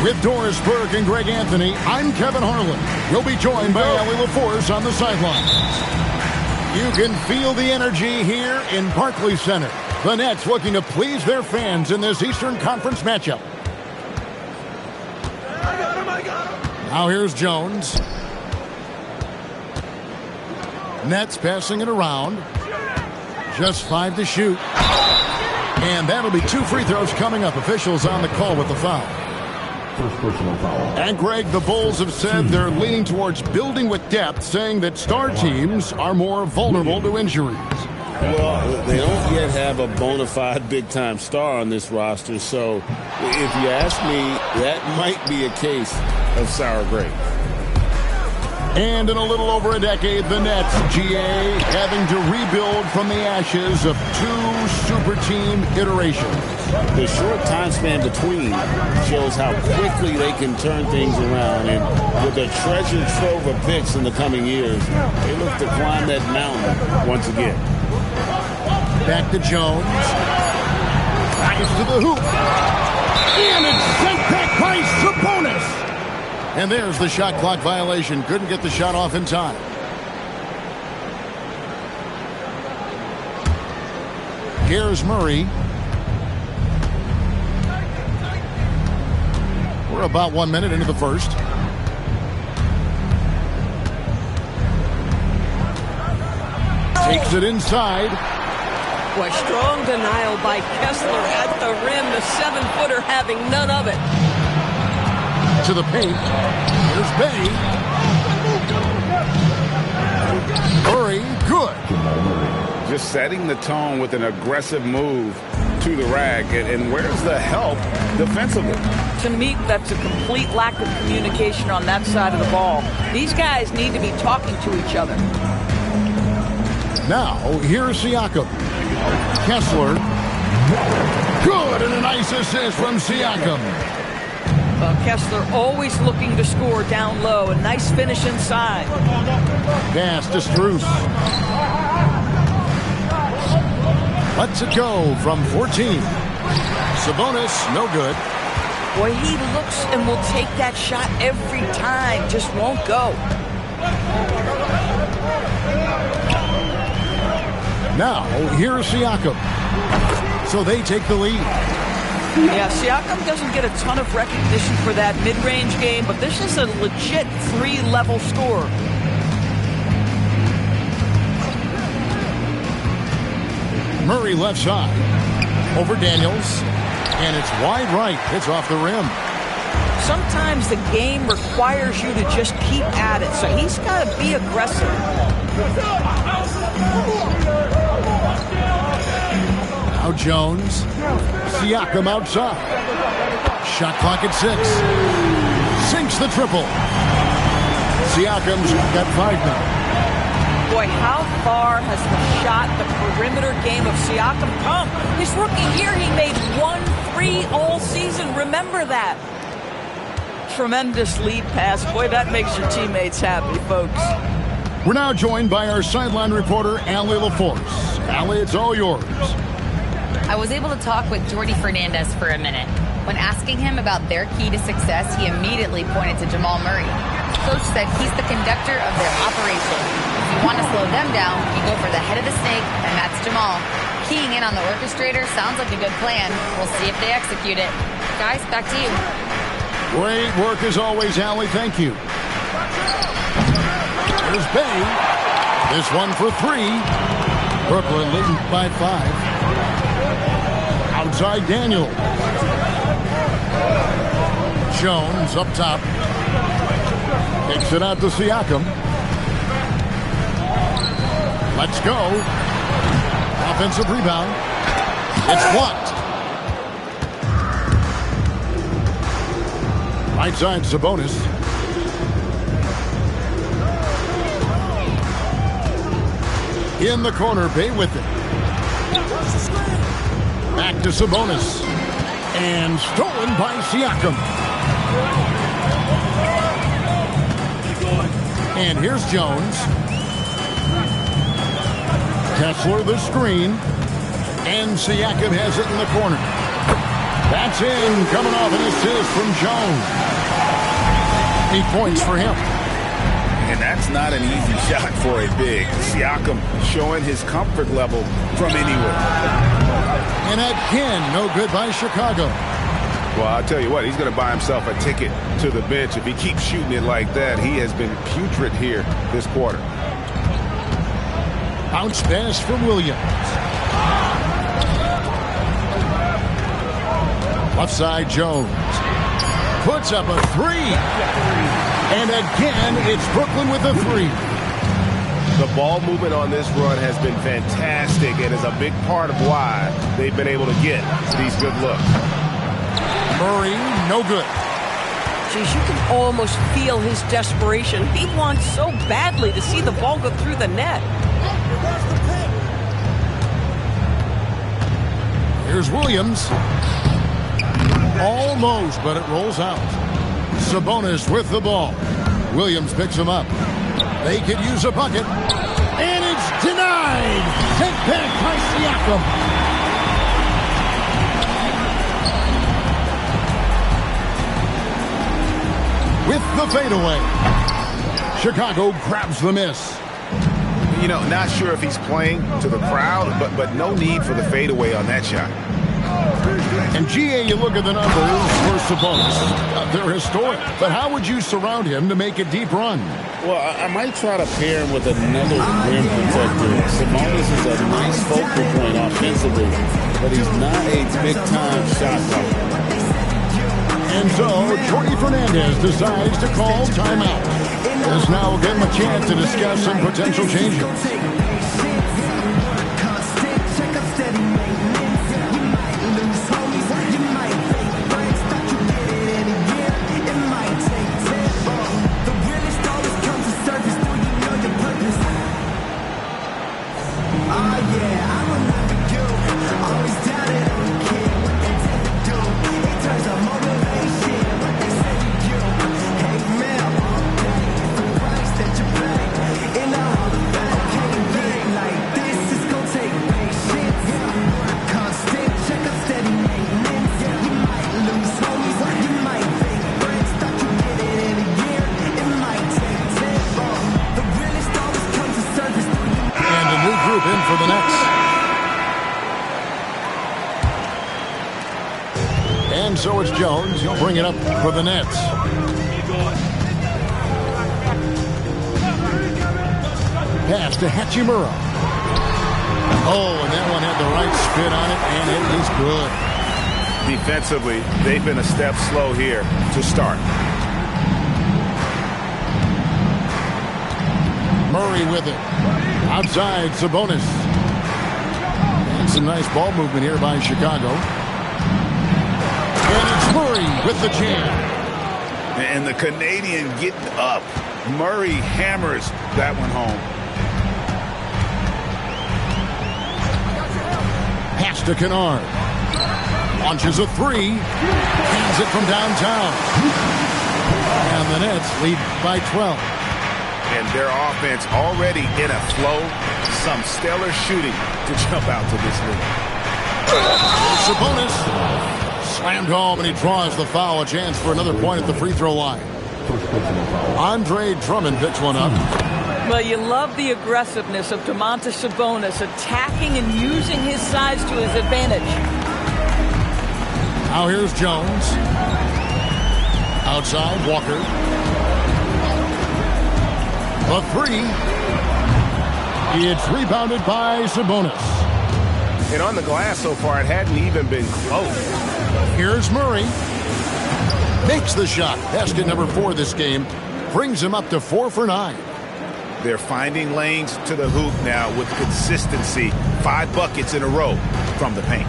With Doris Burke and Greg Anthony, I'm Kevin Harlan. We'll be joined by Ellie LaForce on the sidelines. You can feel the energy here in Barclays Center. The Nets looking to please their fans in this Eastern Conference matchup. Now here's Jones. Nets passing it around. Just 5 to shoot. And that'll be 2 free throws coming up. Officials on the call with the foul. First personal foul. And Greg, the Bulls have said they're leaning towards building with depth, saying that star teams are more vulnerable to injuries. Well, they don't yet have a bona fide big-time star on this roster, so if you ask me, that might be a case of sour grapes. And in a little over a decade, the Nets, GA, having to rebuild from the ashes of 2 super team iterations. The short time span between shows how quickly they can turn things around, and with a treasure trove of picks in the coming years, they look to climb that mountain once again. Back to Jones. Nice to the hoop. And it's sent back by Sabonis. And there's the shot clock violation. Couldn't get the shot off in time. Here's Murray. We're about 1 minute into the first. Takes it inside. Boy, strong denial by Kessler at the rim. The 7-footer having none of it. To the paint. Here's Bay. Murray, good. Just setting the tone with an aggressive move to the rack. And where's the help defensively? To me, that's a complete lack of communication on that side of the ball. These guys need to be talking to each other. Now, here's Siakam. Kessler. Good, and a nice assist from Siakam. Kessler always looking to score down low. A nice finish inside. Pass to Strus. Lets it go from 14. Sabonis, no good. Boy, he looks and will take that shot every time. Just won't go. Now, here's Siakam. So they take the lead. Yeah, Siakam doesn't get a ton of recognition for that mid-range game, but this is a legit 3-level scorer. Murray left side. Over Daniels. And it's wide right. It's off the rim. Sometimes the game requires you to just keep at it, so he's got to be aggressive. Now Jones. Siakam outside. Shot clock at 6. Sinks the triple. Siakam's got 5 now. Boy, how far has the perimeter game of Siakam come? His rookie year, he made 1 3 all season. Remember that. Tremendous lead pass. Boy, that makes your teammates happy, folks. We're now joined by our sideline reporter, Ellie LaForce. Ellie, it's all yours. I was able to talk with Jordy Fernandez for a minute. When asking him about their key to success, he immediately pointed to Jamal Murray. Coach said he's the conductor of their operation. If you want to slow them down, you go for the head of the snake, and that's Jamal. Keying in on the orchestrator sounds like a good plan. We'll see if they execute it. Guys, back to you. Great work as always, Allie. Thank you. Here's Bay. This one for 3. Brooklyn leading by 5. Outside Daniel. Jones up top. Takes it out to Siakam. Let's go. Offensive rebound. It's blocked. Right side Sabonis. In the corner, Bay with it. Back to Sabonis. And stolen by Siakam. And here's Jones. Kessler the screen. And Siakam has it in the corner. That's in, coming off an assist from Jones. 8 points for him. And that's not an easy shot for a big. Siakam showing his comfort level from anywhere. And again, no good by Chicago. Well, I'll tell you what, he's going to buy himself a ticket to the bench. If he keeps shooting it like that, he has been putrid here this quarter. Bounce pass from Williams. Left side, Jones. Puts up a three. And again, it's Brooklyn with a three. The ball movement on this run has been fantastic and is a big part of why they've been able to get these good looks. Murray, no good. Geez, you can almost feel his desperation. He wants so badly to see the ball go through the net. Here's Williams. Almost, but it rolls out. Sabonis with the ball. Williams picks him up. They could use a bucket. And it's denied. Take back by Siakam. With the fadeaway. Chicago grabs the miss. You know, not sure if he's playing to the crowd, but no need for the fadeaway on that shot. And GA, you look at the numbers for Sabonis. They're historic. But how would you surround him to make a deep run? Well, I might try to pair him with another rim protector. Sabonis is a nice focal point offensively, but he's not a big-time shot blocker. And so, Jordy Fernandez decides to call timeout. This now will give him a chance to discuss some potential changes. For the Nets. And so it's Jones. He'll bring it up for the Nets. Pass to Hachimura. Oh, and that one had the right spin on it, and it is good. Defensively, they've been a step slow here to start. Murray with it. Outside, Sabonis. And some nice ball movement here by Chicago. And it's Murray with the jam. And the Canadian getting up. Murray hammers that one home. Pass to Kennard. Launches a three. Hands it from downtown. And the Nets lead by 12. And their offense already in a flow. Some stellar shooting to jump out to this lead. Sabonis slammed home, and he draws the foul. A chance for another point at the free throw line. Andre Drummond picks one up. Well, you love the aggressiveness of Domantas Sabonis, attacking and using his size to his advantage. Now here's Jones. Outside, Walker. A three. It's rebounded by Sabonis. And on the glass so far, it hadn't even been close. Here's Murray. Makes the shot. Basket number 4 this game. Brings him up to 4 for 9. They're finding lanes to the hoop now with consistency. 5 buckets in a row from the paint.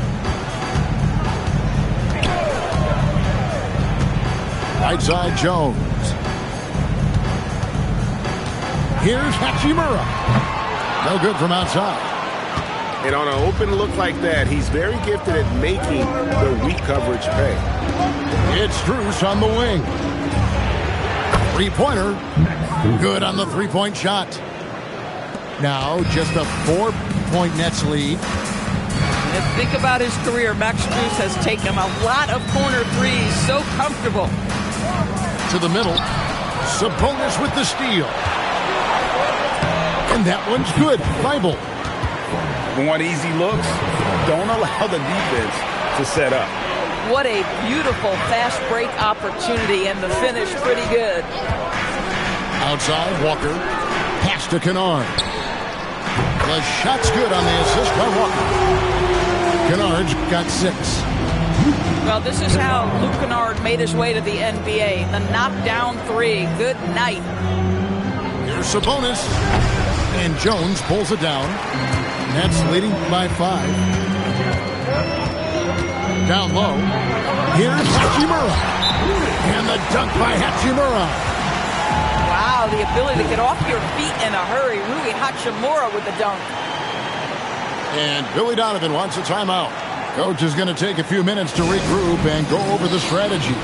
Right side, Jones. Here's Hachimura. No good from outside. And on an open look like that, he's very gifted at making the weak coverage pay. It's Strus on the wing. Three-pointer. Good on the three-point shot. Now just a 4-point Nets lead. And think about his career. Max Strus has taken a lot of corner threes. So comfortable. To the middle. Sabonis with the steal. And that one's good. Bible. Want easy looks? Don't allow the defense to set up. What a beautiful fast break opportunity, and the finish pretty good. Outside, Walker. Pass to Kennard. The shot's good on the assist by Walker. Kennard's got 6. Well, this is how Luke Kennard made his way to the NBA. The knockdown 3. Good night. Here's Sabonis. And Jones pulls it down. Nets leading by 5. Down low. Here's Hachimura. And the dunk by Hachimura. Wow, the ability to get off your feet in a hurry. Rui Hachimura with the dunk. And Billy Donovan wants a timeout. Coach is going to take a few minutes to regroup and go over the strategy.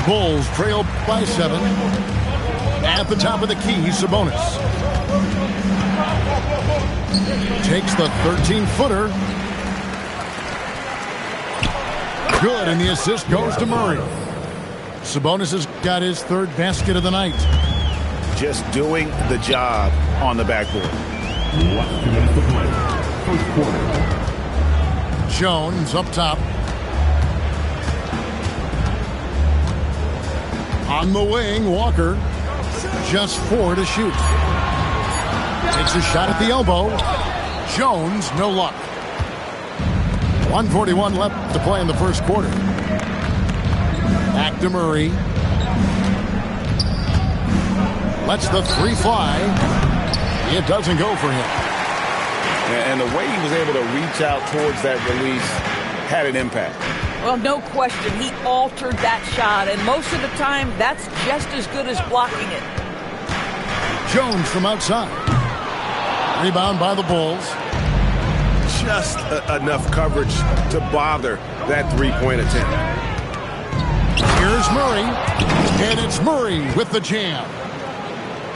Bulls trail by 7. At the top of the key, Sabonis. Takes the 13-footer. Good, and the assist goes to Murray. Sabonis has got his 3rd basket of the night. Just doing the job on the backboard. Jones up top. On the wing, Walker. Just 4 to shoot. Takes a shot at the elbow. Jones, no luck. 1:41 left to play in the first quarter. Back to Murray. Lets the 3 fly. It doesn't go for him. And the way he was able to reach out towards that release had an impact. Well, no question. He altered that shot, and most of the time, that's just as good as blocking it. Jones from outside. Rebound by the Bulls. Just enough coverage to bother that 3-point attempt. Here's Murray. And it's Murray with the jam.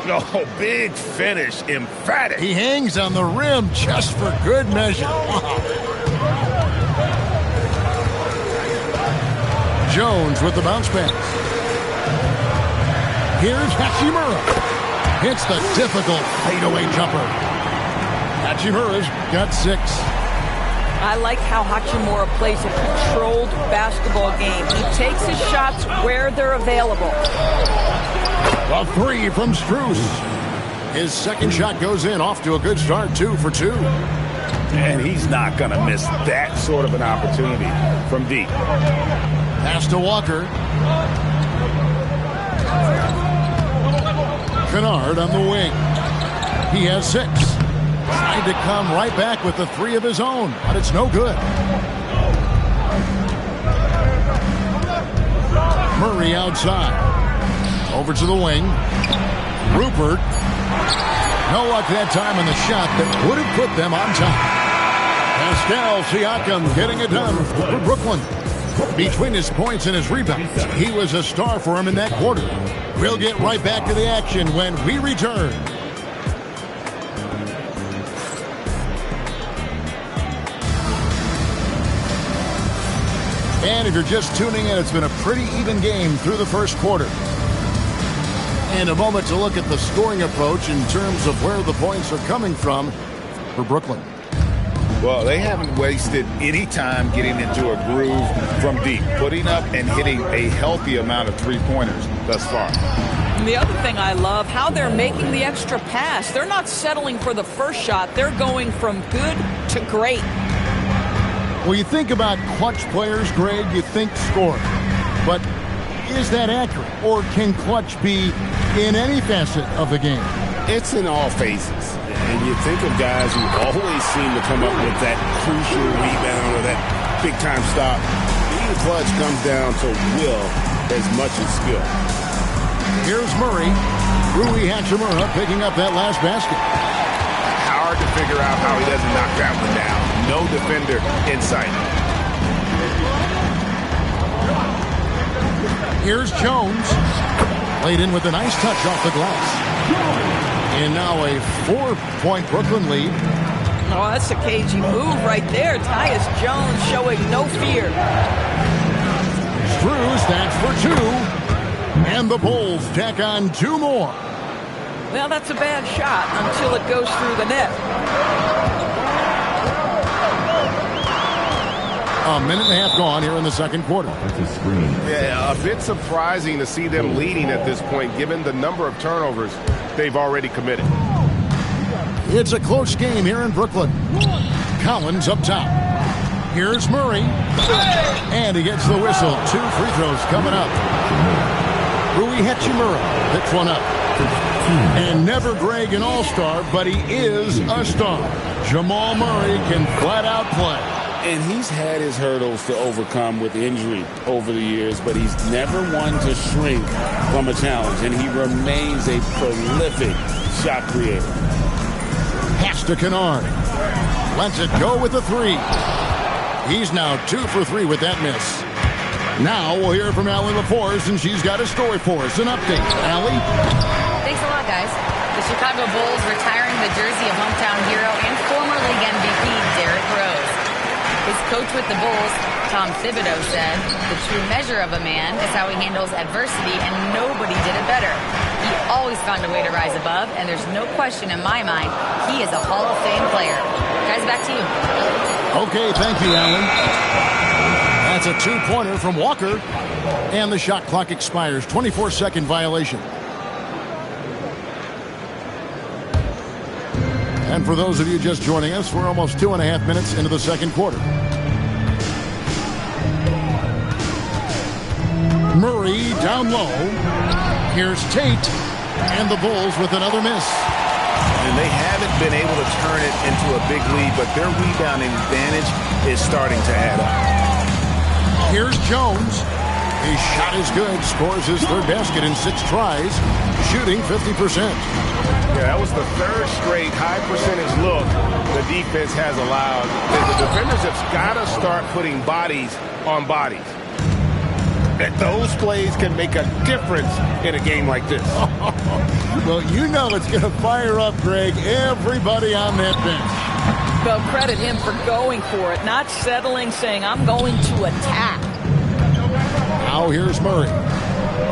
Oh, big finish. Emphatic. He hangs on the rim just for good measure. Wow. Jones with the bounce pass. Here's Hachimura. Hits the difficult fadeaway jumper. Hachimura's got 6. I like how Hachimura plays a controlled basketball game. He takes his shots where they're available. A 3 from Strus. His second shot goes in, off to a good start, 2 for 2. And he's not going to miss that sort of an opportunity from deep. Pass to Walker. Kennard on the wing. He has 6. Tried to come right back with the 3 of his own, but it's no good. Murray outside. Over to the wing. Rupert. No luck that time on the shot that would have put them on top. Pascal Siakam getting it done for Brooklyn. Between his points and his rebounds, he was a star for him in that quarter. We'll get right back to the action when we return. And if you're just tuning in, it's been a pretty even game through the first quarter. And a moment to look at the scoring approach in terms of where the points are coming from for Brooklyn. Well, they haven't wasted any time getting into a groove from deep, putting up and hitting a healthy amount of three-pointers thus far. And the other thing I love, how they're making the extra pass. They're not settling for the first shot. They're going from good to great. Well, you think about clutch players, Greg, you think scoring. But is that accurate? Or can clutch be in any facet of the game? It's in all phases. And you think of guys who always seem to come up with that crucial rebound or that big-time stop. Being clutch comes down to will as much as skill. Here's Murray. Rui Hachimura picking up that last basket. Hard to figure out how he doesn't knock that one down. No defender in sight. Here's Jones. Laid in with a nice touch off the glass. And now a 4-point Brooklyn lead. Oh, that's a cagey move right there. Tyus Jones showing no fear. Struz, that's for two. And the Bulls tack on two more. Well, that's a bad shot until it goes through the net. A minute and a half gone here in the second quarter. That's a screen. Yeah, a bit surprising to see them leading at this point, given the number of turnovers they've already committed. It's a close game here in Brooklyn. Collins up top. Here's Murray. And he gets the whistle. 2 free throws coming up. Rui Hachimura picks one up. And never Greg an all-star, but he is a star. Jamal Murray can flat out play. And he's had his hurdles to overcome with injury over the years, but he's never one to shrink from a challenge, and he remains a prolific shot creator. Pass to Kennard. Lets it go with the three. He's now 2 for 3 with that miss. Now we'll hear from Allie LaForce, and she's got a story for us. An update. Allie? Thanks a lot, guys. The Chicago Bulls retiring the jersey of hometown hero and former league MVP Derrick Rose. His coach with the Bulls, Tom Thibodeau, said, "The true measure of a man is how he handles adversity, and nobody did it better. He always found a way to rise above, and there's no question in my mind he is a Hall of Fame player." Guys, back to you. Okay, thank you, Allen. That's a 2-pointer from Walker. And the shot clock expires. 24-second violation. And for those of you just joining us, we're almost 2.5 minutes into the second quarter. Murray down low. Here's Tate. And the Bulls with another miss. And they haven't been able to turn it into a big lead, but their rebounding advantage is starting to add up. Here's Jones. His shot is good. Scores his third basket in 6 tries. Shooting 50%. Yeah, that was the third straight high percentage look the defense has allowed. The defenders have got to start putting bodies on bodies. That those plays can make a difference in a game like this. Well, you know it's going to fire up, Greg, everybody on that bench. Well, credit him for going for it, not settling, saying, "I'm going to attack." Now here's Murray.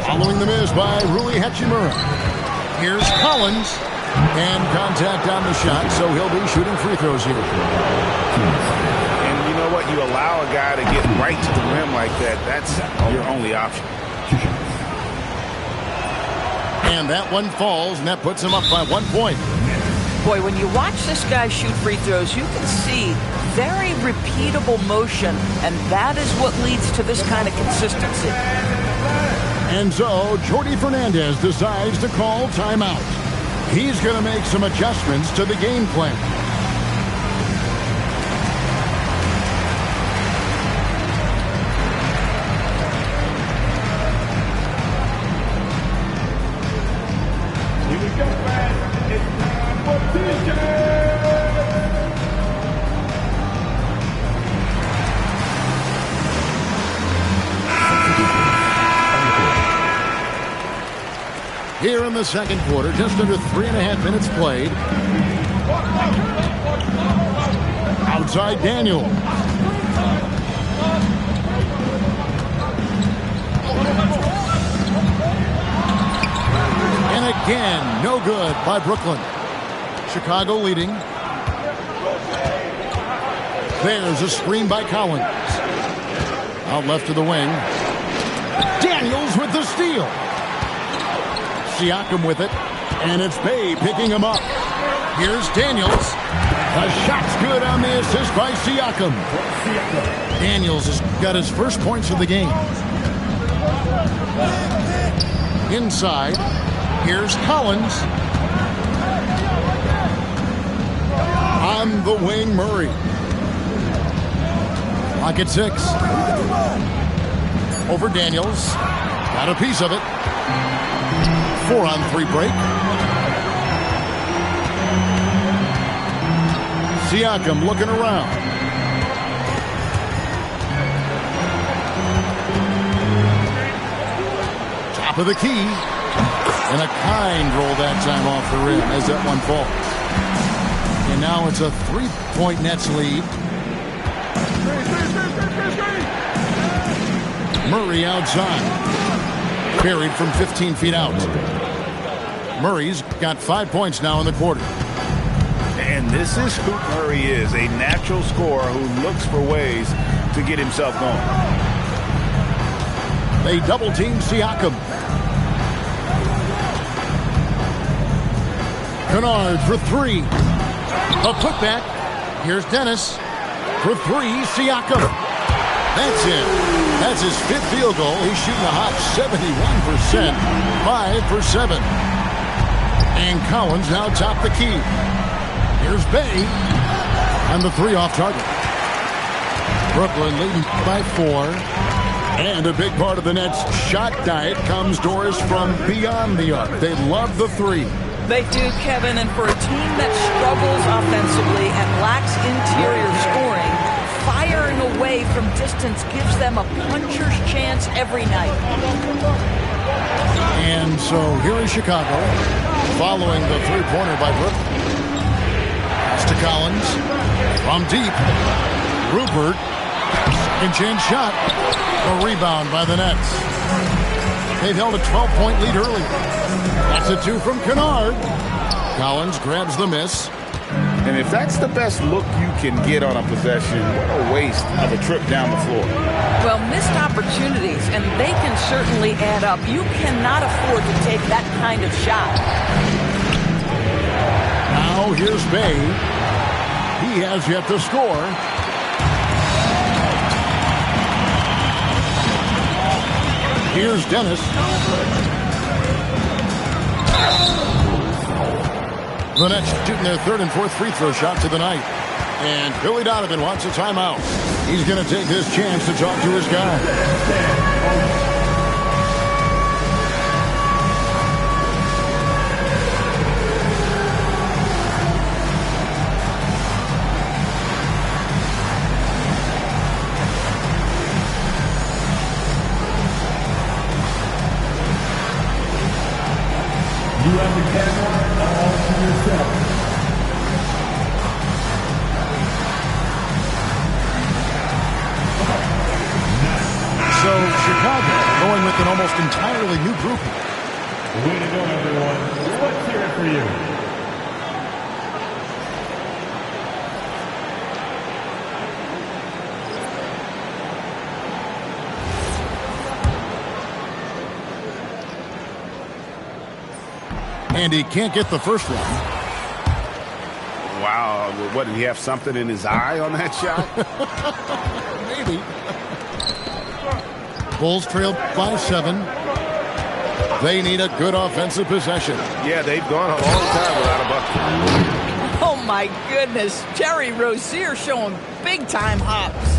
Following the miss by Rui Hachimura. Here's Collins. And contact on the shot, so he'll be shooting free throws here. And you know what? You allow a guy to get right to the rim like that. That's your only option. And that one falls, and that puts him up by 1 point. Boy, when you watch this guy shoot free throws, you can see very repeatable motion, and that is what leads to this kind of consistency. And so, Jordi Fernandez decides to call timeout. He's going to make some adjustments to the game plan. Here we go, fans. It's time for DJ. Here in the second quarter, just under 3.5 minutes played. Outside Daniel. And again, no good by Brooklyn. Chicago leading. There's a screen by Collins. Out left to the wing. Daniels with the steal. Siakam with it. And it's Bay picking him up. Here's Daniels. The shot's good on the assist by Siakam. Daniels has got his first points of the game. Inside. Here's Collins. On the wing, Murray. Lock at 6. Over Daniels. Got a piece of it. 4-on-3 break. Siakam looking around. Top of the key. And a kind roll that time off the rim as that one falls. And now it's a 3-point Nets lead. Murray outside. Carried from 15 feet out. Murray's got 5 points now in the quarter. And this is who Murray is, a natural scorer who looks for ways to get himself going. They double-team Siakam. Kennard for 3. A putback. Here's Dennis. For 3, Siakam. That's it. That's his 5th field goal. He's shooting a hot 71%. 5 for 7. And Collins now top the key. Here's Bay. And the 3 off target. Brooklyn leading by 4. And a big part of the Nets' shot diet comes, Doris, from beyond the arc. They love the 3. They do, Kevin, and for a team that struggles offensively and lacks interior scoring, firing away from distance gives them a puncher's chance every night. And so here is Chicago, following the 3-pointer by Brooklyn. Pass to Collins, from deep. Rupert, second-chance shot. A rebound by the Nets. They've held a 12-point lead earlier. That's a 2 from Kennard. Collins grabs the miss. And if that's the best look you can get on a possession, what a waste of a trip down the floor. Well, missed opportunities, and they can certainly add up. You cannot afford to take that kind of shot. Now here's Bay. He has yet to score. Here's Dennis. The Nets shooting their 3rd and 4th free throw shots of the night. And Billy Donovan wants a timeout. He's going to take this chance to talk to his guy. You have the camera all to yourself. So Chicago going with an almost entirely new group. Way to go, everyone. Let's hear it for you. And he can't get the first one. Wow. What, did he have something in his eye on that shot? Maybe. Bulls trailed by 7. They need a good offensive possession. Yeah, they've gone a long time without a bucket. Oh, my goodness. Terry Rozier showing big-time hops.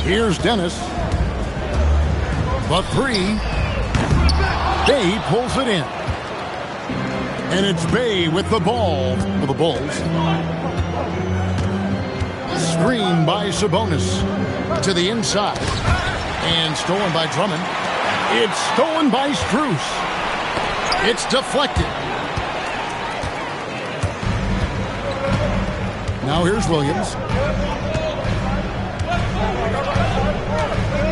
Here's Dennis. The 3. Bay pulls it in. And it's Bay with the ball for the Bulls. Screen by Sabonis. To the inside. And stolen by Drummond. It's stolen by Strus. It's deflected. Now here's Williams.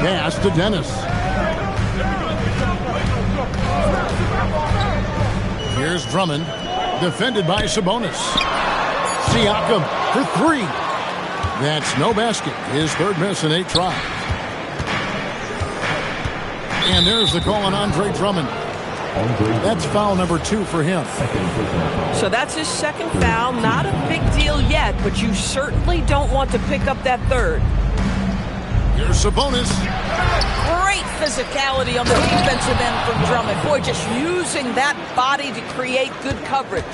Pass to Dennis. Here's Drummond. Defended by Sabonis. Siakam for three. That's no basket. His third miss in 8 tries. And there's the call on Andre Drummond. That's foul number 2 for him. So that's his second foul. Not a big deal yet, but you certainly don't want to pick up that third. Here's Sabonis. Great physicality on the defensive end from Drummond. Boy, just using that body to create good coverage.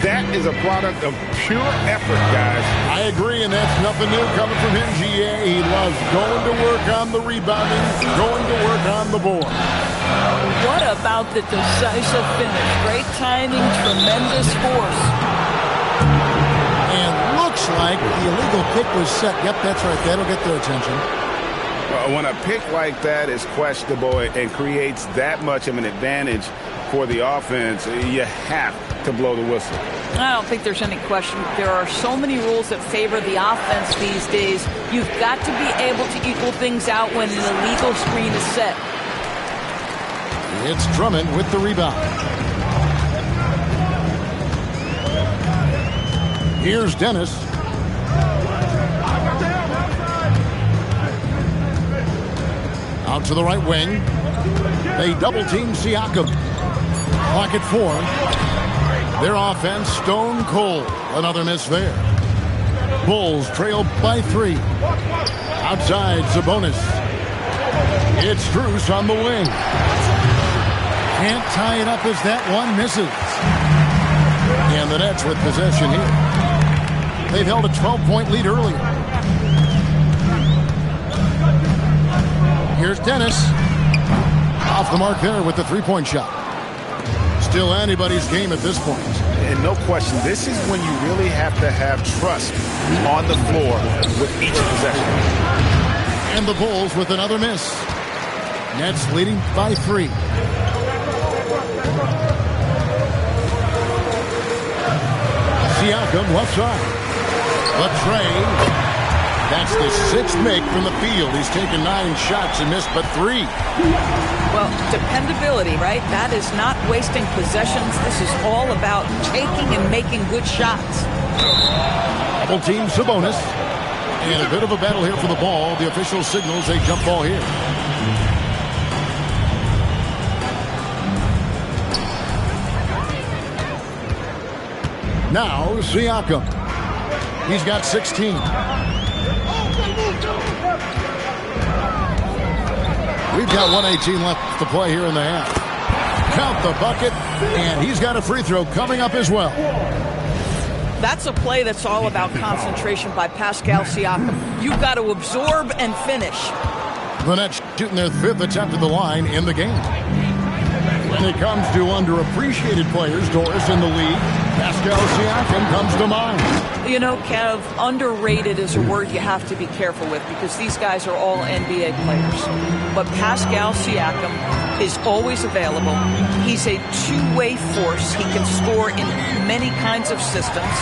That is a product of pure effort, guys. I agree, and that's nothing new coming from him, GA. He loves going to work on the rebounding, going to work on the board. What about the decisive finish? Great timing, tremendous force. And looks like the illegal pick was set. Yep, that's right. That'll get their attention. When a pick like that is questionable and creates that much of an advantage for the offense, you have to blow the whistle. I don't think there's any question. There are so many rules that favor the offense these days. You've got to be able to equal things out when an illegal screen is set. It's Drummond with the rebound. Here's Dennis. Out to the right wing. They double-team Siakam. Clock at 4. Their offense stone cold. Another miss there. Bulls trail by 3. Outside, Sabonis. It's Strus on the wing. Can't tie it up as that one misses. And the Nets with possession here. They've held a 12-point lead earlier. Here's Dennis. Off the mark there with the three-point shot. Still anybody's game at this point. And no question, this is when you really have to have trust on the floor with each possession. And the Bulls with another miss. Nets leading by 3. Siakam left side. Latrey. That's the 6th make from the field. He's taken 9 shots and missed but 3. Well, dependability, right? That is not wasting possessions. This is all about taking and making good shots. Double team Sabonis. And a bit of a battle here for the ball. The official signals a jump ball here. Now Siakam. He's got 16. We've got 1:18 left to play here in the half. Count the bucket, and he's got a free throw coming up as well. That's a play that's all about concentration by Pascal Siakam. You've got to absorb and finish. The Nets shooting their 5th attempt at the line in the game. When it comes to underappreciated players, Doris, in the league, Pascal Siakam comes to mind. You know, Kev, underrated is a word you have to be careful with because these guys are all NBA players. But Pascal Siakam is always available. He's a two-way force. He can score in many kinds of systems,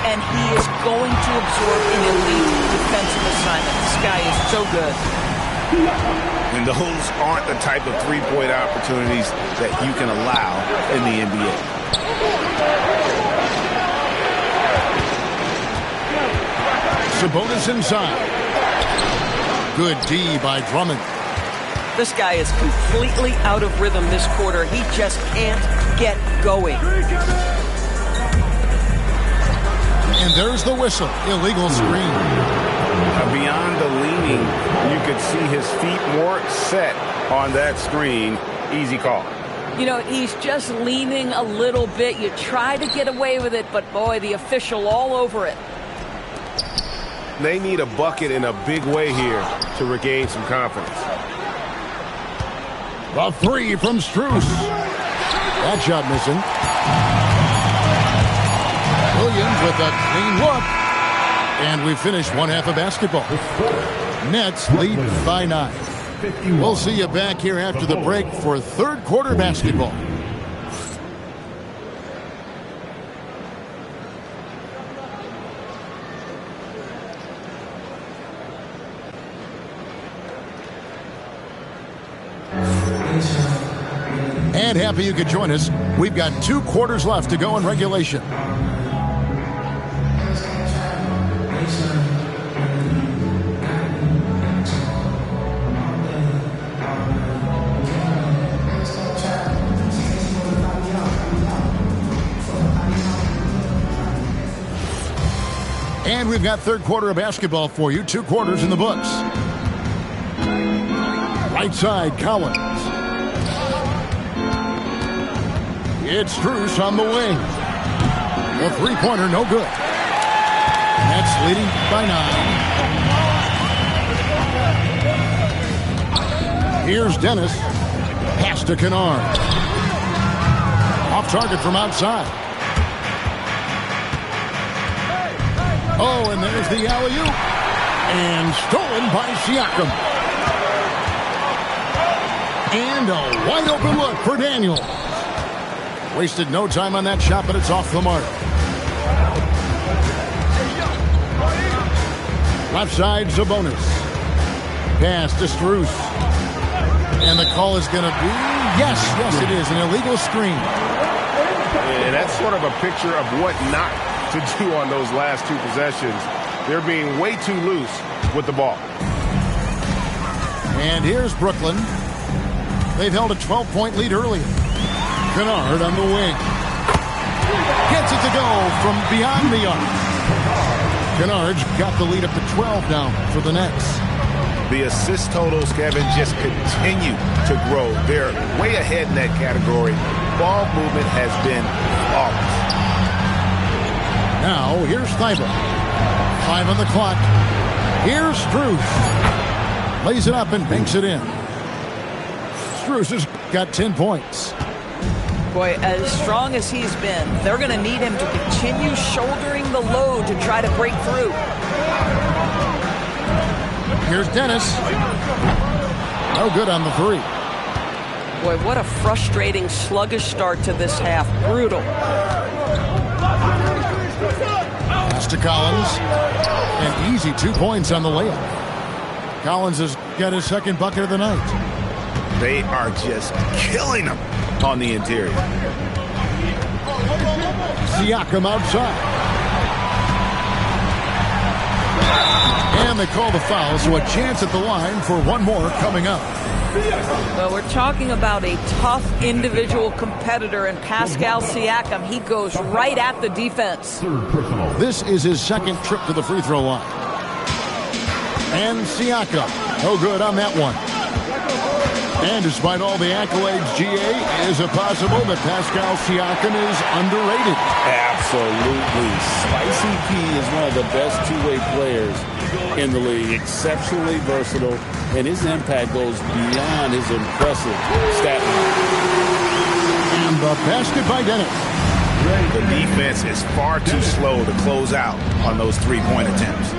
and he is going to absorb an elite defensive assignment. This guy is so good. And those aren't the type of three-point opportunities that you can allow in the NBA. Sabonis inside. Good D by Drummond. This guy is completely out of rhythm this quarter. He just can't get going. And there's the whistle. Illegal screen. Beyond the leaning, you could see his feet more set on that screen. Easy call. You know, he's just leaning a little bit. You try to get away with it, but boy, the official all over it. They need a bucket in a big way here to regain some confidence. The 3 from Strus. That shot missing. Williams with a clean look. And we finish one half of basketball. Nets lead by 9. We'll see you back here after the break for third quarter basketball. And happy you could join us. We've got 2 quarters left to go in regulation. And we've got third quarter of basketball for you. 2 quarters in the books. Right side, Collins. It's Strus on the wing. The three-pointer, no good. That's leading by 9. Here's Dennis. Pass to Kennard. Off target from outside. Oh, and there's the alley-oop. And stolen by Siakam. And a wide-open look for Daniels. Wasted no time on that shot, but it's off the mark. Left side, Sabonis. Pass to Strus. And the call is going to be, yes, it is, an illegal screen. And that's sort of a picture of what not to do on those last 2 possessions. They're being way too loose with the ball. And here's Brooklyn. They've held a 12-point lead earlier. Kennard on the wing. Gets it to go from beyond the arc. Kennard's got the lead up to 12 now for the Nets. The assist totals, Kevin, just continue to grow. They're way ahead in that category. Ball movement has been flawless. Now, here's Thibault. 5 on the clock. Here's Strus. Lays it up and banks it in. Strus has got 10 points. Boy, as strong as he's been, they're going to need him to continue shouldering the load to try to break through. Here's Dennis. No good on the 3. Boy, what a frustrating, sluggish start to this half. Brutal. Pass to Collins. An easy 2 points on the layup. Collins has got his second bucket of the night. They are just killing them on the interior. Siakam outside. And they call the foul, so a chance at the line for one more coming up. Well, we're talking about a tough individual competitor in Pascal Siakam. He goes right at the defense. This is his second trip to the free throw line. And Siakam, no good on that one. And despite all the accolades, GA, is it possible that Pascal Siakam is underrated? Absolutely. Spicy P is one of the best two-way players in the league. Exceptionally versatile, and his impact goes beyond his impressive stat line. And the basket by Dennis. The defense is far too slow to close out on those three-point attempts.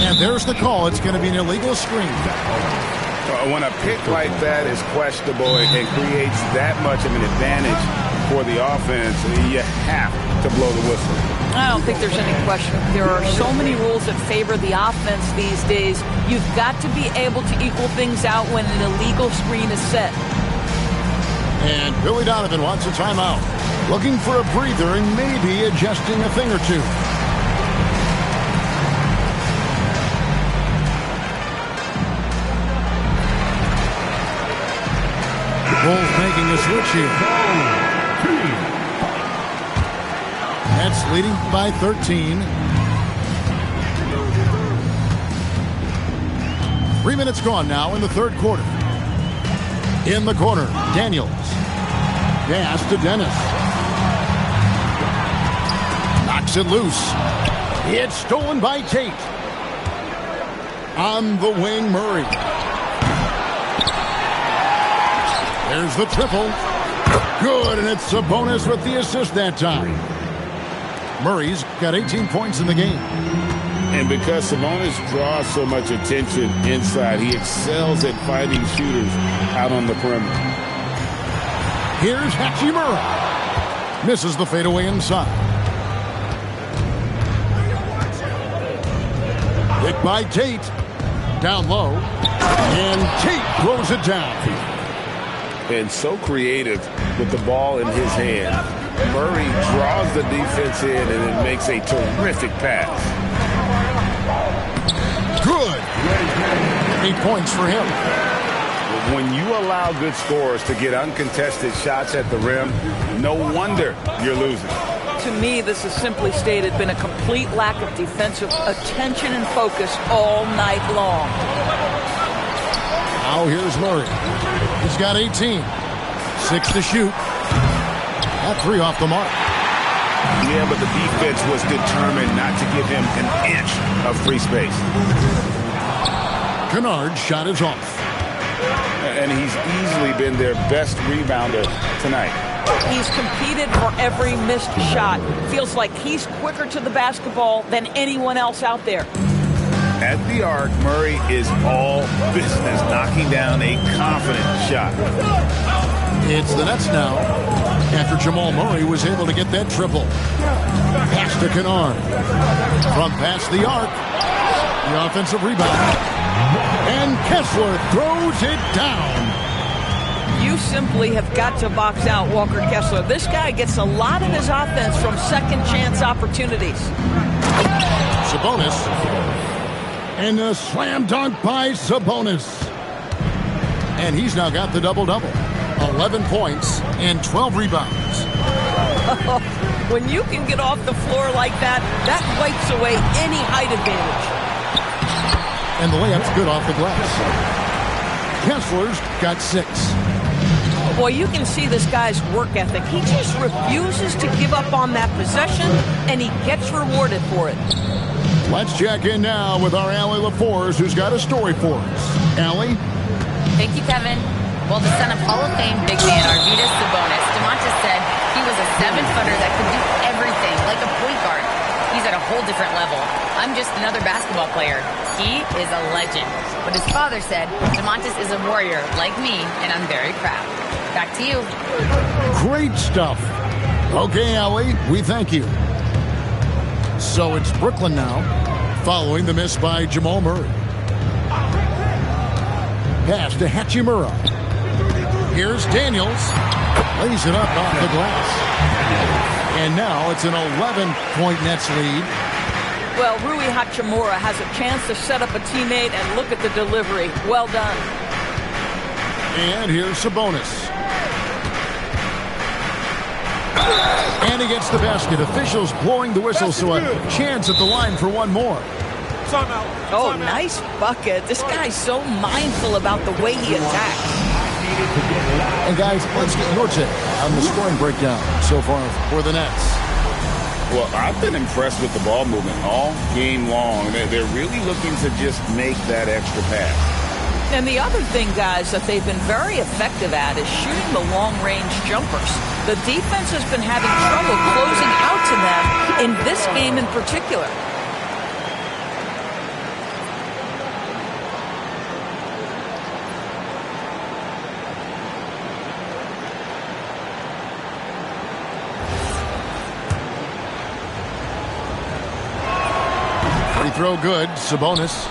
And there's the call. It's going to be an illegal screen. When a pick like that is questionable and creates that much of an advantage for the offense, you have to blow the whistle. I don't think there's any question. There are so many rules that favor the offense these days. You've got to be able to equal things out when an illegal screen is set. And Billy Donovan wants a timeout. Looking for a breather and maybe adjusting a thing or two. Bulls making a switch here. Nets leading by 13. 3 minutes gone now in the third quarter. In the corner, Daniels. Pass to Dennis. Knocks it loose. It's stolen by Tate. On the wing, Murray. There's the triple. Good, and it's Sabonis with the assist that time. Murray's got 18 points in the game. And because Sabonis draws so much attention inside, he excels at finding shooters out on the perimeter. Here's Hachimura. Misses the fadeaway inside. Hit by Tate. Down low. And Tate throws it down. and so creative with the ball in his hand. Murray draws the defense in and then makes a terrific pass. Good. 8 points for him. When you allow good scorers to get uncontested shots at the rim, no wonder you're losing. To me, this has simply stated been a complete lack of defensive attention and focus all night long. Now here's Murray. He's got 18. 6 to shoot. That 3 off the mark. Yeah, but the defense was determined not to give him an inch of free space. Kennard's shot is off. And he's easily been their best rebounder tonight. He's competed for every missed shot. Feels like he's quicker to the basketball than anyone else out there. At the arc, Murray is all business, knocking down a confident shot. It's the Nets now, after Jamal Murray was able to get that triple. Pass to Kennard. From past the arc, the offensive rebound. And Kessler throws it down. You simply have got to box out Walker Kessler. This guy gets a lot of his offense from second chance opportunities. Sabonis. And a slam dunk by Sabonis. And he's now got the double-double. 11 points and 12 rebounds. When you can get off the floor like that, that wipes away any height advantage. And the layup's good off the glass. Kessler's got 6. Boy, you can see this guy's work ethic. He just refuses to give up on that possession, and he gets rewarded for it. Let's check in now with our Allie LaForce, who's got a story for us. Allie? Thank you, Kevin. Well, the son of Hall of Fame big man Arvydas Sabonis, DeMontis said he was a 7-footer that could do everything, like a point guard. He's at a whole different level. I'm just another basketball player. He is a legend. But his father said DeMontis is a warrior like me, and I'm very proud. Back to you. Great stuff. Okay, Allie, we thank you. So it's Brooklyn now, following the miss by Jamal Murray. Pass to Hachimura. Here's Daniels. Lays it up off the glass. And now it's an 11-point Nets lead. Well, Rui Hachimura has a chance to set up a teammate, and look at the delivery. Well done. And here's Sabonis. And he gets the basket. Officials blowing the whistle, so a chance at the line for one more. Oh, nice bucket. This guy's so mindful about the way he attacks. And guys, let's get your take on the scoring breakdown so far for the Nets. Well, I've been impressed with the ball movement all game long. They're really looking to just make that extra pass. And the other thing, guys, that they've been very effective at is shooting the long-range jumpers. The defense has been having trouble closing out to them in this game in particular. Free throw good. Sabonis.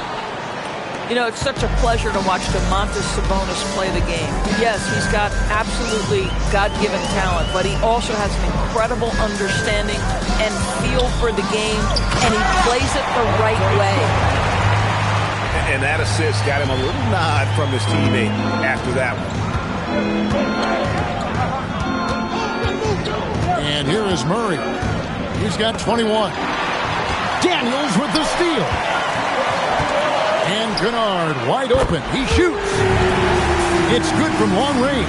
You know, it's such a pleasure to watch Domantas Sabonis play the game. Yes, he's got absolutely God-given talent, but he also has an incredible understanding and feel for the game, and he plays it the right way. And that assist got him a little nod from his teammate after that one. And here is Murray. He's got 21. Daniels with the steal. And Kennard wide open. He shoots. It's good from long range.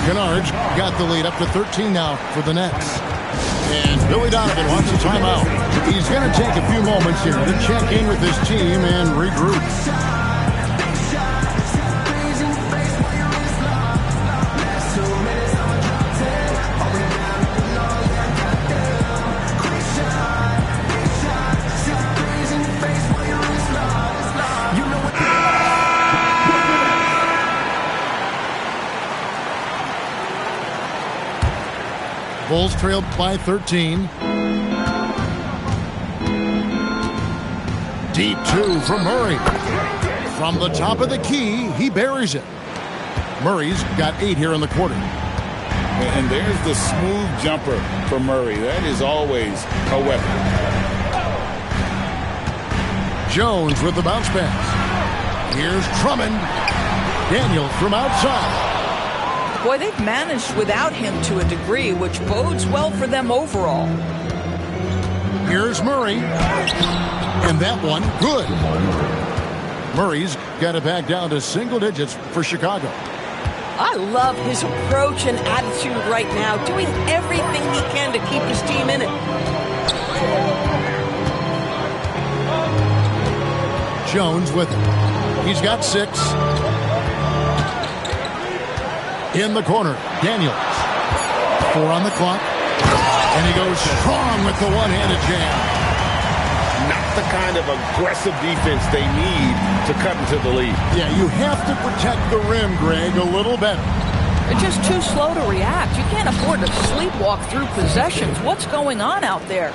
Kennard's got the lead up to 13 now for the Nets. And Billy Donovan wants a timeout. He's going to take a few moments here to check in with his team and regroup. Bulls trailed by 13. Deep two from Murray. From the top of the key, he buries it. Murray's got 8 here in the quarter. And there's the smooth jumper for Murray. That is always a weapon. Jones with the bounce pass. Here's Drummond. Daniels from outside. Boy, they've managed without him to a degree, which bodes well for them overall. Here's Murray. And that one, good. Murray's got it back down to single digits for Chicago. I love his approach and attitude right now, doing everything he can to keep his team in it. Jones with it. He's got 6. In the corner, Daniels. 4 on the clock. And he goes strong with the one-handed jam. Not the kind of aggressive defense they need to cut into the lead. Yeah, you have to protect the rim, Greg, a little better. They're just too slow to react. You can't afford to sleepwalk through possessions. What's going on out there?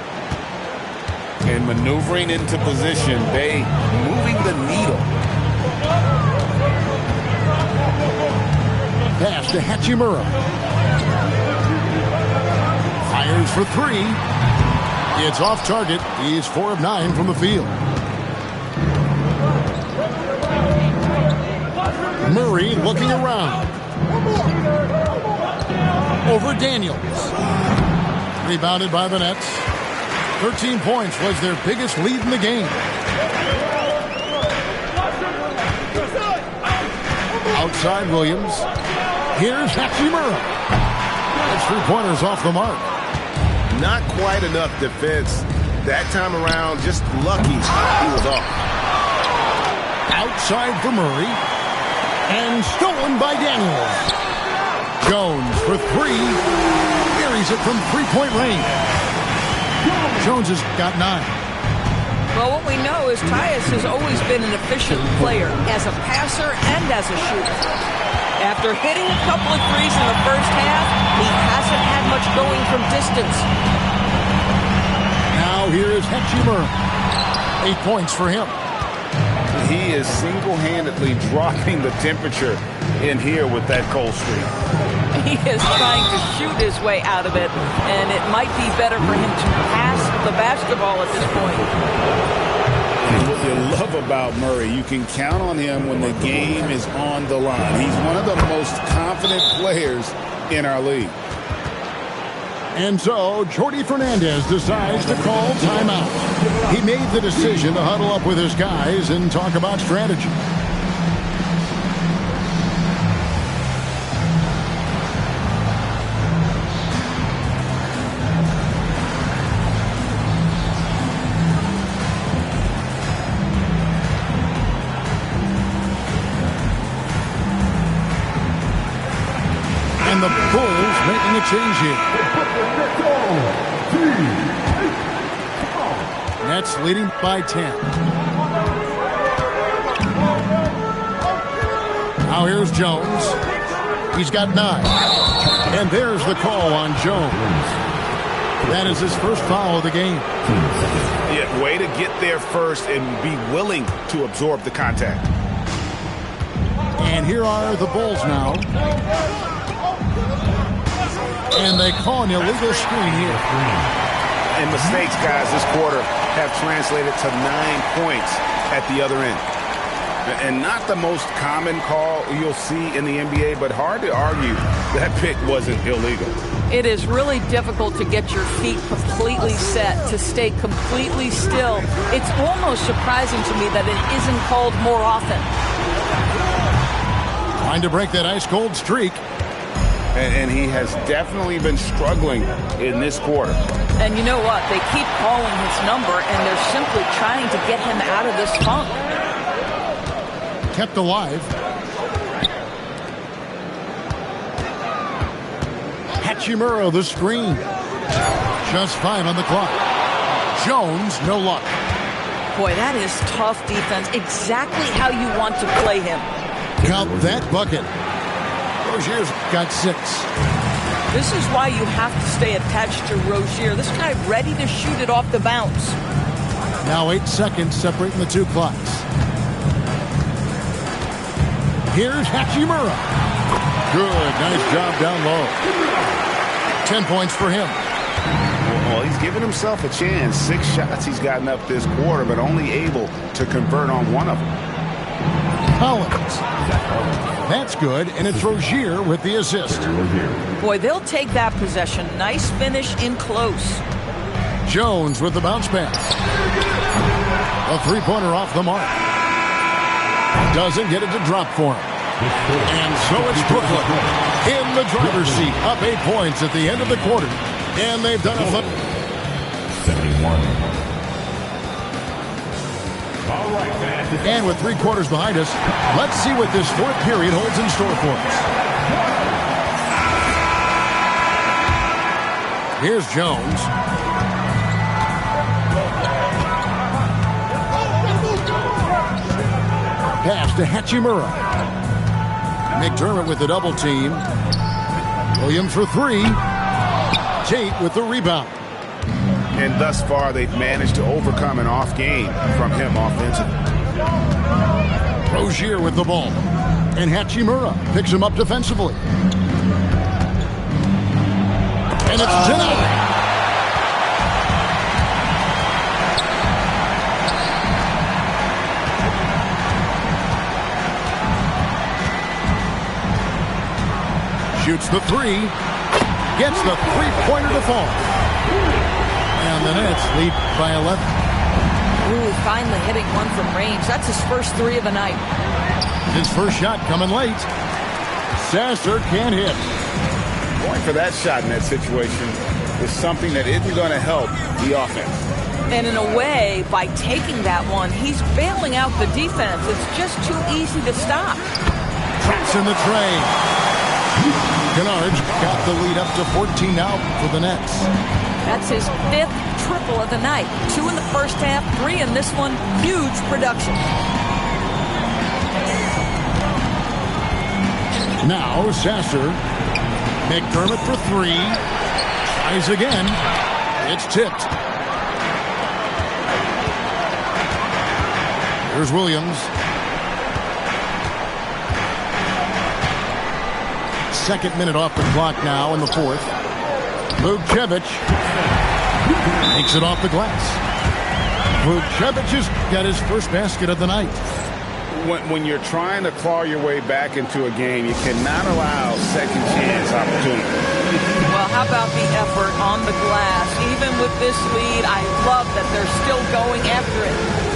And maneuvering into position, they moving the needle. Pass to Hachimura. Fires for 3. It's off target. He's 4 of 9 from the field. Murray looking around. Over Daniels. Rebounded by the Nets. 13 points was their biggest lead in the game. Outside Williams. Here's Hachimura. That's 3-pointers off the mark. Not quite enough defense. That time around, just lucky he was off. Outside for Murray. And stolen by Daniels. Jones for 3. Buries it from 3-point range. Jones has got 9. Well, what we know is Tyus has always been an efficient player as a passer and as a shooter. After hitting a couple of threes in the first half, he hasn't had much going from distance. Now here is Hachimura. 8 points for him. He is single-handedly dropping the temperature in here with that cold streak. He is trying to shoot his way out of it, and it might be better for him to pass the basketball at this point. What you love about Murray, you can count on him when the game is on the line. He's one of the most confident players in our league. And so, Jordi Fernandez decides to call timeout. He made the decision to huddle up with his guys and talk about strategy. And the Bulls making a change here. Nets leading by 10. Now here's Jones. He's got 9. And there's the call on Jones. That is his first foul of the game. Yeah, way to get there first and be willing to absorb the contact. And here are the Bulls now. And they call an illegal screen here. And mistakes, guys, this quarter have translated to 9 points at the other end. And not the most common call you'll see in the NBA, but hard to argue that pick wasn't illegal. It is really difficult to get your feet completely set, to stay completely still. It's almost surprising to me that it isn't called more often. Trying to break that ice-cold streak. And he has definitely been struggling in this quarter. And you know what? They keep calling his number, and they're simply trying to get him out of this funk. Kept alive. Hachimura, the screen. Just 5 on the clock. Jones, no luck. Boy, that is tough defense. Exactly how you want to play him. Count that bucket. Rozier's got 6. This is why you have to stay attached to Rozier. This guy ready to shoot it off the bounce. Now 8 seconds separating the 2 clocks. Here's Hachimura. 3 Good. Nice job down low. 10 points for him. Well, he's given himself a chance. 6 shots he's gotten up this quarter, but only able to convert on one of them. Collins. That's good, and it's Rozier with the assist. Boy, they'll take that possession. Nice finish in close. Jones with the bounce pass. A three-pointer off the mark. Doesn't get it to drop for him. And so it's Brooklyn in the driver's seat, up 8 points at the end of the quarter. And they've done a 71. And with 3 quarters behind us, let's see what this fourth period holds in store for us. Here's Jones. Pass to Hachimura. McDermott with the double team. Williams for 3. Tate with the rebound. And thus far, they've managed to overcome an off game from him offensively. Rozier with the ball. And Hachimura picks him up defensively. And it's Ginelli. Shoots the 3. Gets the three-pointer to fall. And the Nets lead by 11. Ooh, finally hitting one from range. That's his first 3 of the night. His first shot coming late. Sasser can't hit. Going for that shot in that situation is something that isn't going to help the offense. And in a way, by taking that one, he's bailing out the defense. It's just too easy to stop. Traps in the train. Kennard's got the lead up to 14 now for the Nets. That's his 5th triple of the night. 2 in the first half, 3 in this one. Huge production. Now Sasser. McDermott for 3. Tries again. It's tipped. Here's Williams. Second minute off the clock now in the fourth. Vukcevic takes it off the glass. Vukcevic has got his first basket of the night. When you're trying to claw your way back into a game, you cannot allow second chance opportunity. Well, how about the effort on the glass? Even with this lead, I love that they're still going after it.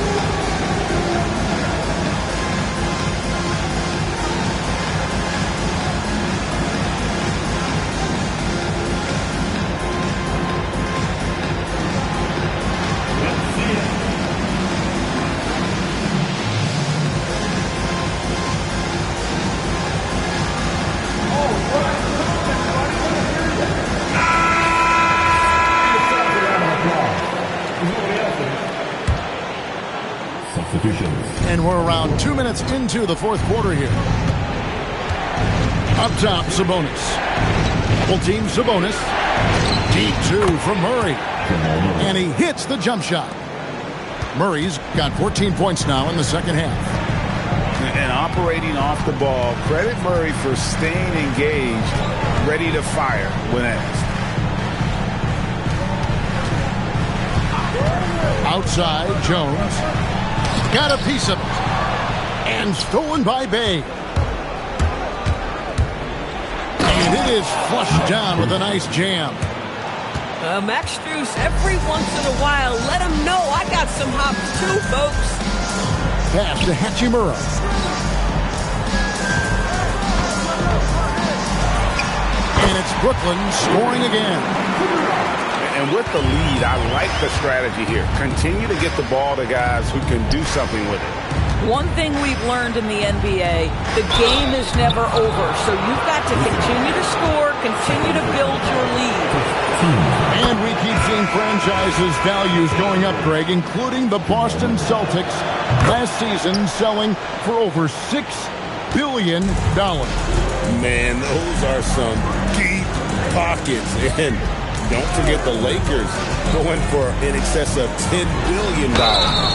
And we're around 2 minutes into the fourth quarter here. Up top, Sabonis. Double team Sabonis. Deep 2 from Murray. And he hits the jump shot. Murray's got 14 points now in the second half. And operating off the ball, credit Murray for staying engaged, ready to fire when asked. Outside, Jones. Got a piece of it. And stolen by Bay. And it is flushed down with a nice jam. Max Strus, every once in a while, let him know I got some hops too, folks. Pass to Hachimura. And it's Brooklyn scoring again. And with the lead, I like the strategy here. Continue to get the ball to guys who can do something with it. One thing we've learned in the NBA, the game is never over. So you've got to continue to score, continue to build your lead. And we keep seeing franchises' values going up, Greg, including the Boston Celtics last season selling for over $6 billion. Man, those are some deep pockets. And Don't forget the Lakers going for in excess of $10 billion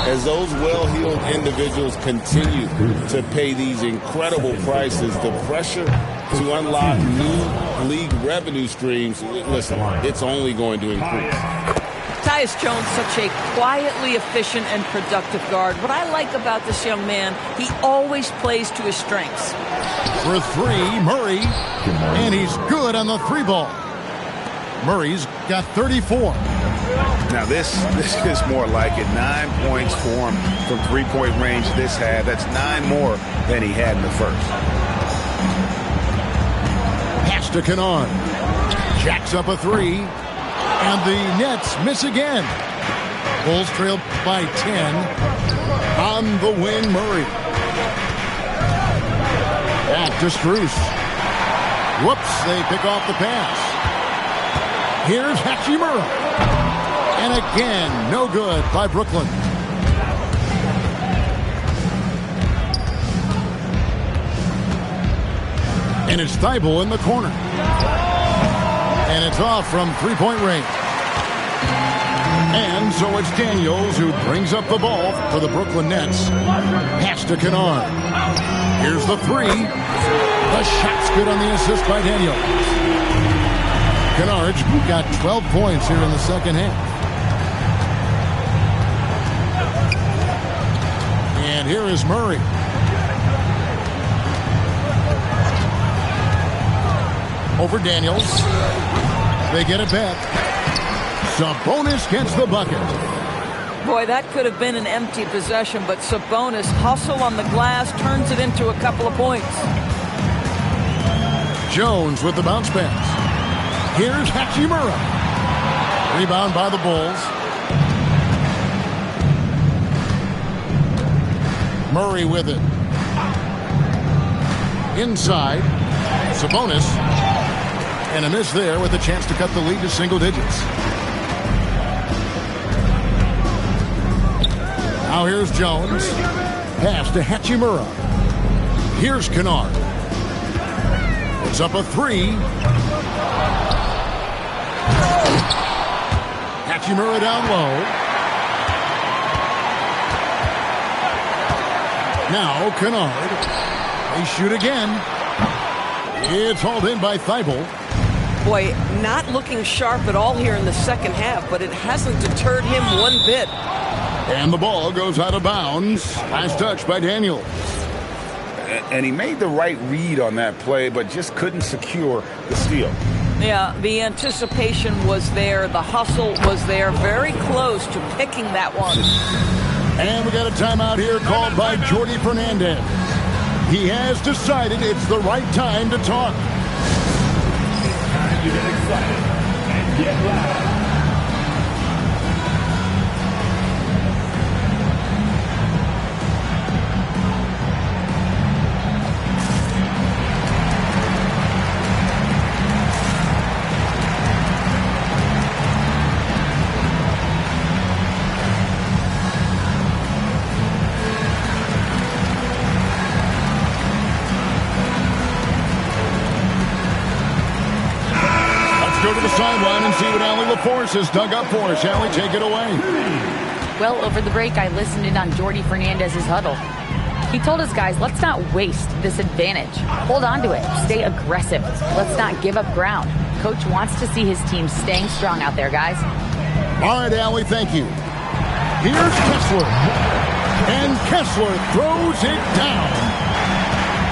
as those well-heeled individuals continue to pay these incredible prices. The pressure to unlock new league revenue streams, listen, it's only going to increase. Tyus Jones, such a quietly efficient and productive guard. What I like about this young man, he always plays to his strengths. For three, Murray, and he's good on the three ball. Murray's got 34. Now this is more like it. 9 points for him from three-point range this half. That's 9 more than he had in the first. Pass to Kennard. Jacks up a three. And the Nets miss again. Bulls trail by 10. On the wing, Murray. Back to Strus. Whoops, they pick off the pass. Here's Hachimura. And again, no good by Brooklyn. And it's Thibault in the corner. And it's off from three-point range. And so it's Daniels who brings up the ball for the Brooklyn Nets. Pass to Kennard. Here's the three. The shot's good on the assist by Daniels. Kennard's got 12 points here in the second half. And here is Murray. Over Daniels. They get it back. Sabonis gets the bucket. Boy, that could have been an empty possession, but Sabonis hustle on the glass, turns it into a couple of points. Jones with the bounce pass. Here's Hachimura. Rebound by the Bulls. Murray with it. Inside. Sabonis. And a miss there with a chance to cut the lead to single digits. Now here's Jones. Pass to Hachimura. Here's Kennard. It's up a three. Hachimura down low. Now Kennard. They shoot again. It's hauled in by Thibault. Boy, not looking sharp at all here in the second half, but it hasn't deterred him one bit. And the ball goes out of bounds. Last touch by Daniels. And he made the right read on that play, but just couldn't secure the steal. Yeah, the anticipation was there. The hustle was there. Very close to picking that one. And we got a timeout here called by Jordi Fernandez. He has decided it's the right time to talk. Time to get excited and get loud. Go to the sideline and see what Allie LaForce has dug up for us. Allie, take it away. Well, over the break, I listened in on Jordi Fernandez's huddle. He told his guys, let's not waste this advantage. Hold on to it. Stay aggressive. Let's not give up ground. Coach wants to see his team staying strong out there, guys. All right, Allie, thank you. Here's Kessler. And Kessler throws it down.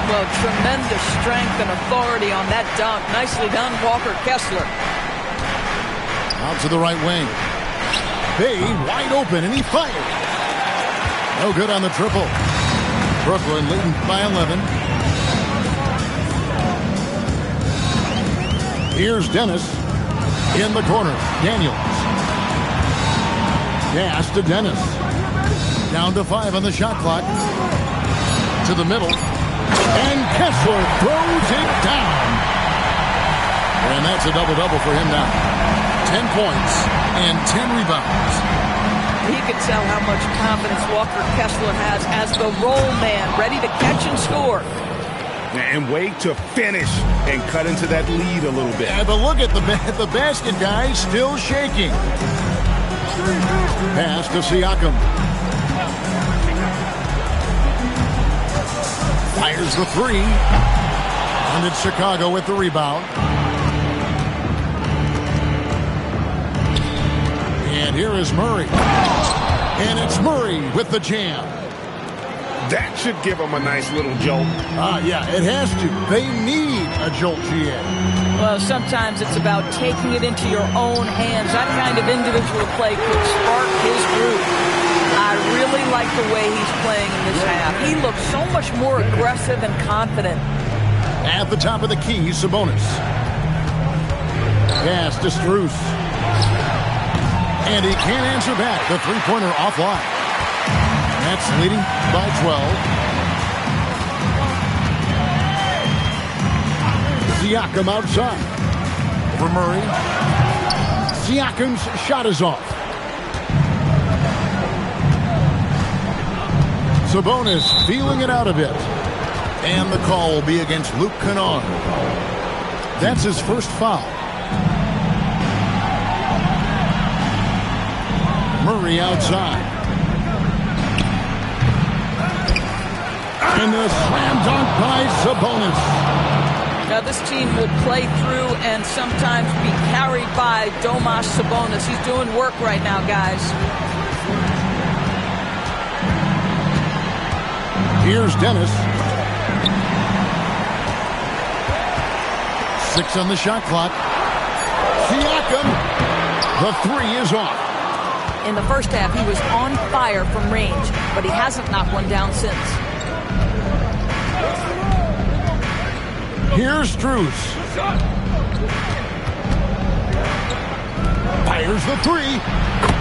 Well, tremendous strength and authority on that dunk. Nicely done, Walker Kessler. Out to the right wing. Bay wide open, and he fired. No good on the triple. Brooklyn leading by 11. Here's Dennis in the corner. Daniels. Pass to Dennis. Down to 5 on the shot clock. To the middle. And Kessler throws it down. And that's a double-double for him now. 10 points and 10 rebounds. He could tell how much confidence Walker Kessler has as the roll man, ready to catch and score. And wait to finish and cut into that lead a little bit. Yeah, but look at the basket, guys, still shaking. Pass to Siakam. Fires the three. And it's Chicago with the rebound. And here is Murray. And it's Murray with the jam. That should give them a nice little jolt. Yeah, it has to. They need a jolt, GA. Well, sometimes it's about taking it into your own hands. That kind of individual play could spark his group. I really like the way he's playing in this half. He looks so much more aggressive and confident. At the top of the key, Sabonis. Pass to Strus. And he can't answer back. The three-pointer offline. Nets leading by 12. Siakam outside. For Murray. Siakam's shot is off. Sabonis feeling it out a bit. And the call will be against Luke Kennard. That's his first foul. Murray outside. And a slam dunk by Sabonis. Now this team will play through and sometimes be carried by Domas Sabonis. He's doing work right now, guys. Here's Dennis. 6 on the shot clock. Siakam. The three is off. In the first half, he was on fire from range, but he hasn't knocked one down since. Here's Strus. Fires the three.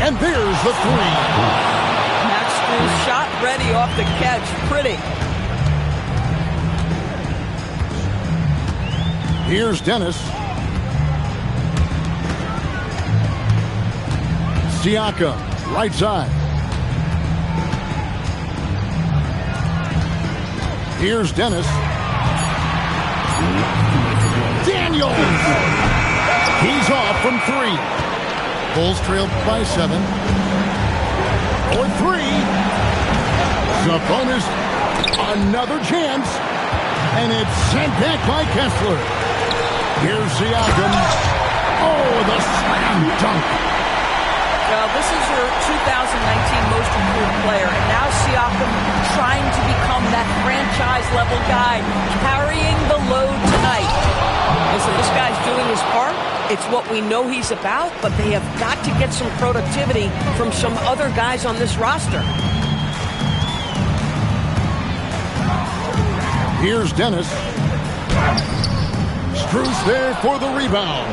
And there's the three. Max Strus shot ready off the catch. Pretty. Here's Dennis. Siakam, right side. Here's Dennis. Daniels! He's off from three. Bulls trail by 7. For three. Sabonis, another chance. And it's sent back by Kessler. Here's Siakam. Oh, the slam dunk. This is your 2019 most improved player, and now Siakam trying to become that franchise-level guy, carrying the load tonight. And so this guy's doing his part. It's what we know he's about, but they have got to get some productivity from some other guys on this roster. Here's Dennis. Strus there for the rebound.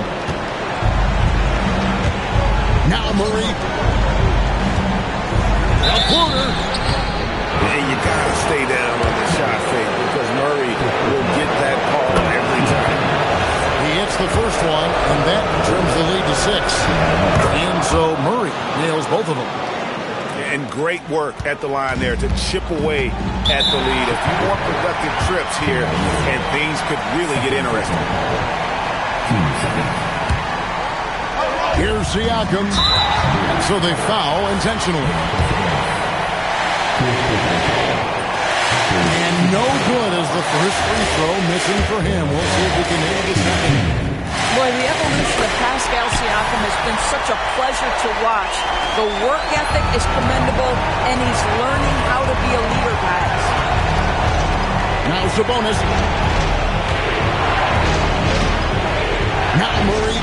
Now Murray. A floater. And you got to stay down on the shot fake because Murray will get that call every time. He hits the first one, and that turns the lead to 6. And so Murray nails both of them. And great work at the line there to chip away at the lead. A few more productive trips here, and things could really get interesting. Here's Siakam. So they foul intentionally. And no good as the first free throw missing for him. We'll see if we can nail the second. Boy, the evolution of Pascal Siakam has been such a pleasure to watch. The work ethic is commendable, and he's learning how to be a leader, guys. Now Sabonis. Now Murray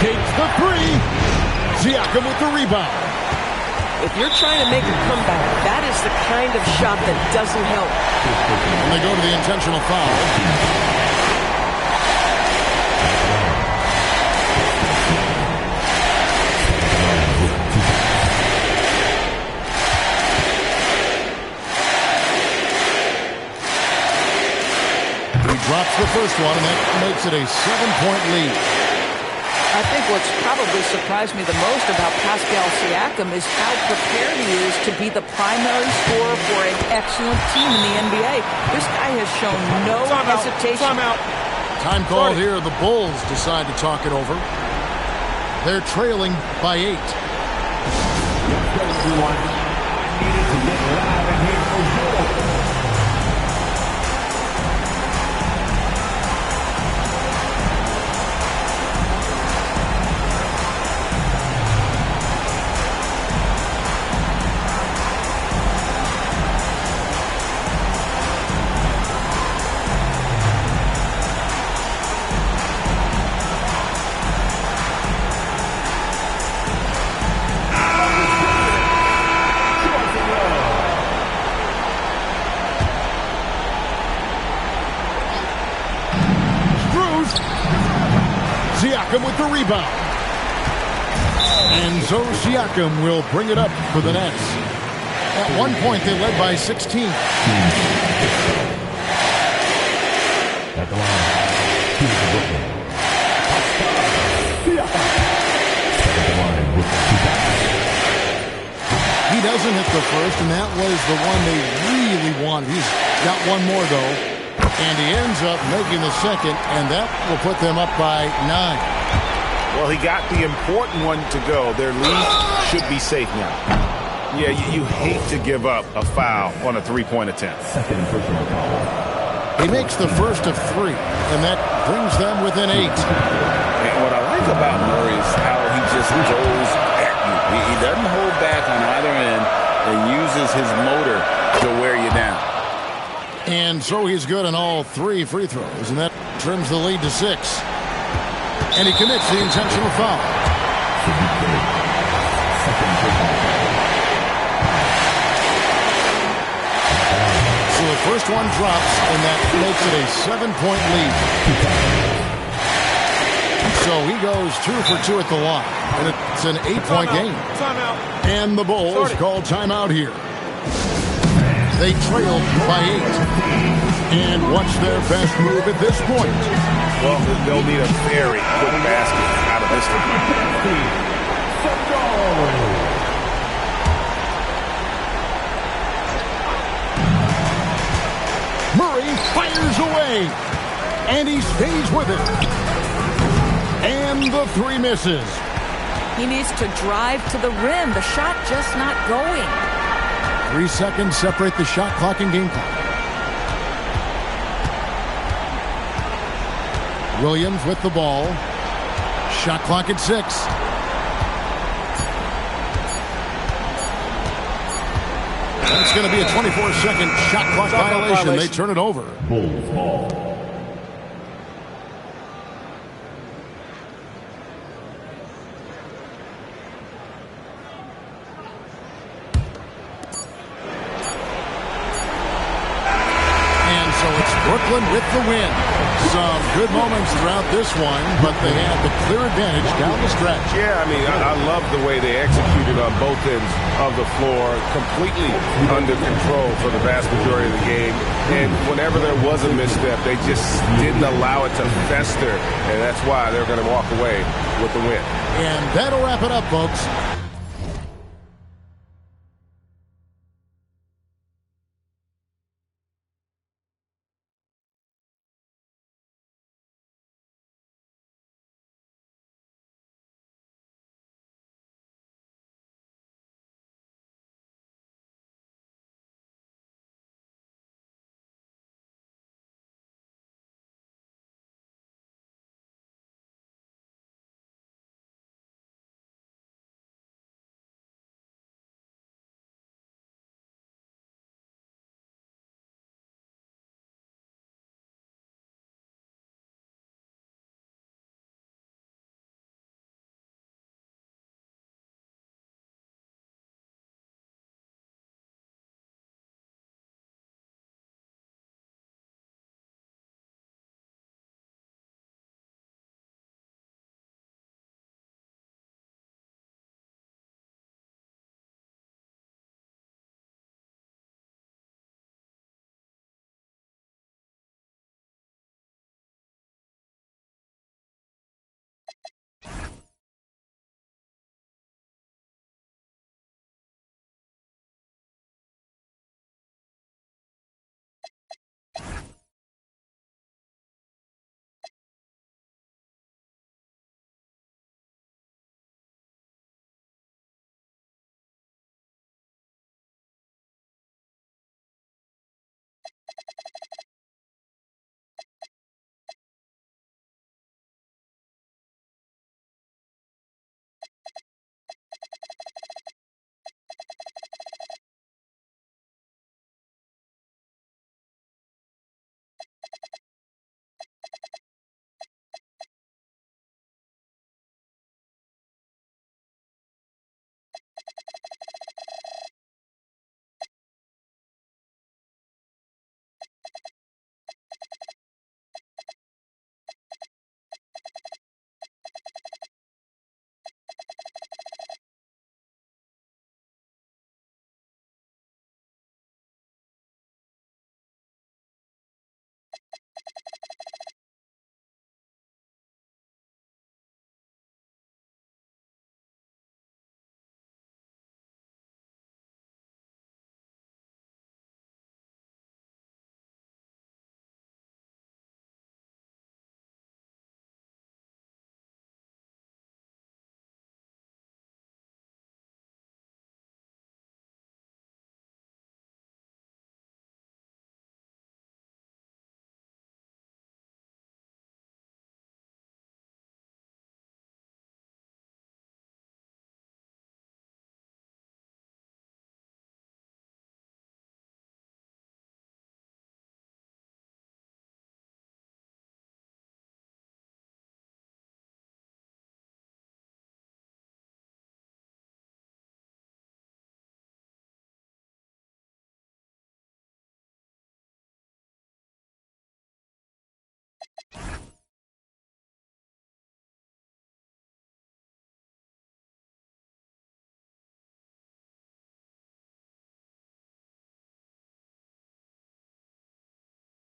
takes the three. Siakam with the rebound. If you're trying to make a comeback, that is the kind of shot that doesn't help. And they go to the intentional foul. He drops the first one, and that makes it a 7-point lead. I think what's probably surprised me the most about Pascal Siakam is how prepared he is to be the primary scorer for an excellent team in the NBA. This guy has shown no hesitation. Time call here. The Bulls decide to talk it over. They're trailing by 8. Everyone, I needed to get live in here for sure. Siakam with the rebound. And so Siakam will bring it up for the Nets. At one point, they led by 16. At the line, he's the Brooklyn. At the line with the 2 He doesn't hit the first, and that was the one they really wanted. He's got one more, though. And he ends up making the second, and that will put them up by 9. Well, he got the important one to go. Their lead should be safe now. Yeah, you hate to give up a foul on a three-point attempt. Second personal foul. He makes the first of 3, and that brings them within 8. And what I like about Murray is how he just goes at you. He doesn't hold back on either end and uses his motor to wear you down. And so he's good on all 3 free throws, and that trims the lead to 6. And he commits the intentional foul. So the first one drops, and that makes it a 7-point lead. So he goes 2 for 2 at the line, and it's an 8-point game. Timeout. And the Bulls call timeout here. They trailed by 8. And what's their best move at this point? Well, they'll need a very quick basket out of this one. Murray fires away. And he stays with it. And the 3 misses. He needs to drive to the rim. The shot just not going. 3 seconds separate the shot clock and game clock. Williams with the ball. Shot clock at 6. And it's going to be a 24-second shot clock violation. They turn it over. Bulls ball. Brooklyn with the win. Some good moments throughout this one, but they had the clear advantage down the stretch. Yeah, I mean, I love the way they executed on both ends of the floor, completely under control for the vast majority of the game. And whenever there was a misstep, they just didn't allow it to fester, and that's why they're going to walk away with the win. And that'll wrap it up, folks.